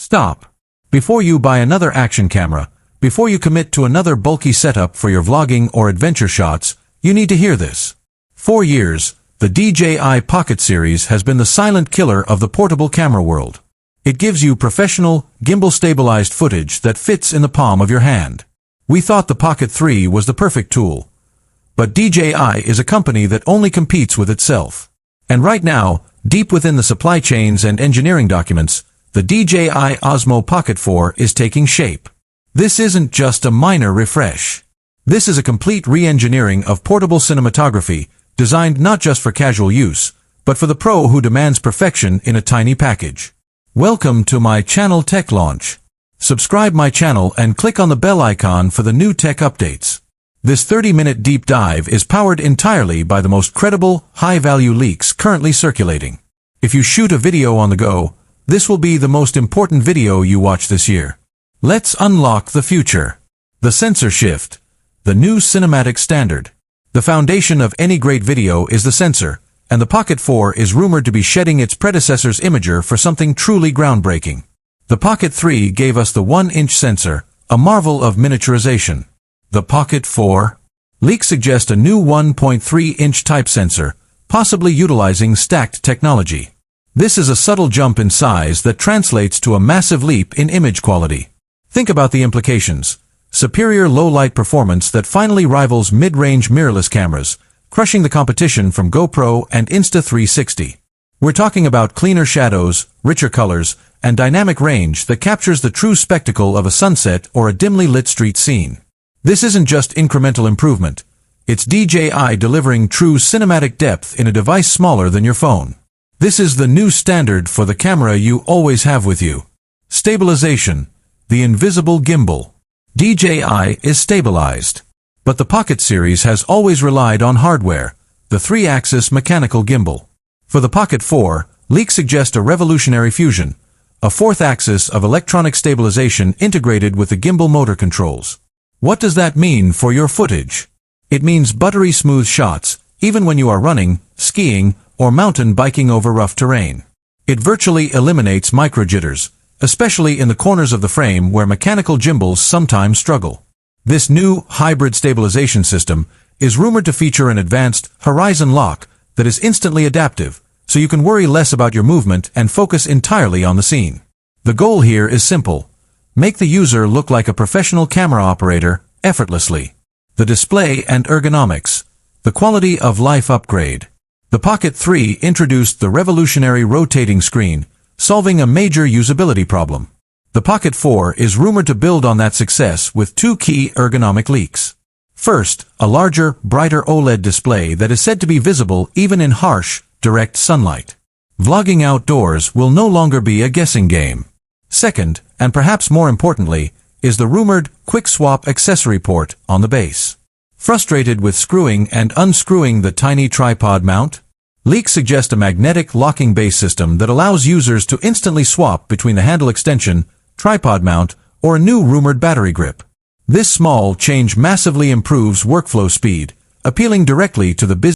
Stop. Before you buy another action camera, before you commit to another bulky setup for your vlogging or adventure shots, you need to hear this. For years, the DJI Pocket series has been the silent killer of the portable camera world. It gives you professional, gimbal-stabilized footage that fits in the palm of your hand. We thought the Pocket 3 was the perfect tool. But DJI is a company that only competes with itself. And right now, deep within the supply chains and engineering documents, the DJI Osmo Pocket 4 is taking shape. This isn't just a minor refresh. This is a complete re-engineering of portable cinematography, designed not just for casual use, but for the pro who demands perfection in a tiny package. Welcome to my channel Tech Launch. Subscribe my channel and click on the bell icon for the new tech updates. This 30-minute deep dive is powered entirely by the most credible, high-value leaks currently circulating. If you shoot a video on the go, this will be the most important video you watch this year. Let's unlock the future. The sensor shift. The new cinematic standard. The foundation of any great video is the sensor, and the Pocket 4 is rumored to be shedding its predecessor's imager for something truly groundbreaking. The Pocket 3 gave us the 1-inch sensor, a marvel of miniaturization. The Pocket 4? Leaks suggest a new 1.3-inch type sensor, possibly utilizing stacked technology. This is a subtle jump in size that translates to a massive leap in image quality. Think about the implications. Superior low-light performance that finally rivals mid-range mirrorless cameras, crushing the competition from GoPro and Insta360. We're talking about cleaner shadows, richer colors, and dynamic range that captures the true spectacle of a sunset or a dimly lit street scene. This isn't just incremental improvement. It's DJI delivering true cinematic depth in a device smaller than your phone. This is the new standard for the camera you always have with you. Stabilization. The invisible gimbal. DJI is stabilized. But the Pocket series has always relied on hardware, the 3-axis mechanical gimbal. For the Pocket 4, leaks suggest a revolutionary fusion, a 4th axis of electronic stabilization integrated with the gimbal motor controls. What does that mean for your footage? It means buttery smooth shots, even when you are running, skiing, or mountain biking over rough terrain. It virtually eliminates microjitters, especially in the corners of the frame where mechanical gimbals sometimes struggle. This new hybrid stabilization system is rumored to feature an advanced horizon lock that is instantly adaptive, so you can worry less about your movement and focus entirely on the scene. The goal here is simple. Make the user look like a professional camera operator effortlessly. The display and ergonomics. The quality of life upgrade. The Pocket 3 introduced the revolutionary rotating screen, solving a major usability problem. The Pocket 4 is rumored to build on that success with 2 key ergonomic leaks. First, a larger, brighter OLED display that is said to be visible even in harsh, direct sunlight. Vlogging outdoors will no longer be a guessing game. Second, and perhaps more importantly, is the rumored quick swap accessory port on the base. Frustrated with screwing and unscrewing the tiny tripod mount? Leaks suggest a magnetic locking base system that allows users to instantly swap between the handle extension, tripod mount, or a new rumored battery grip. This small change massively improves workflow speed, appealing directly to the busy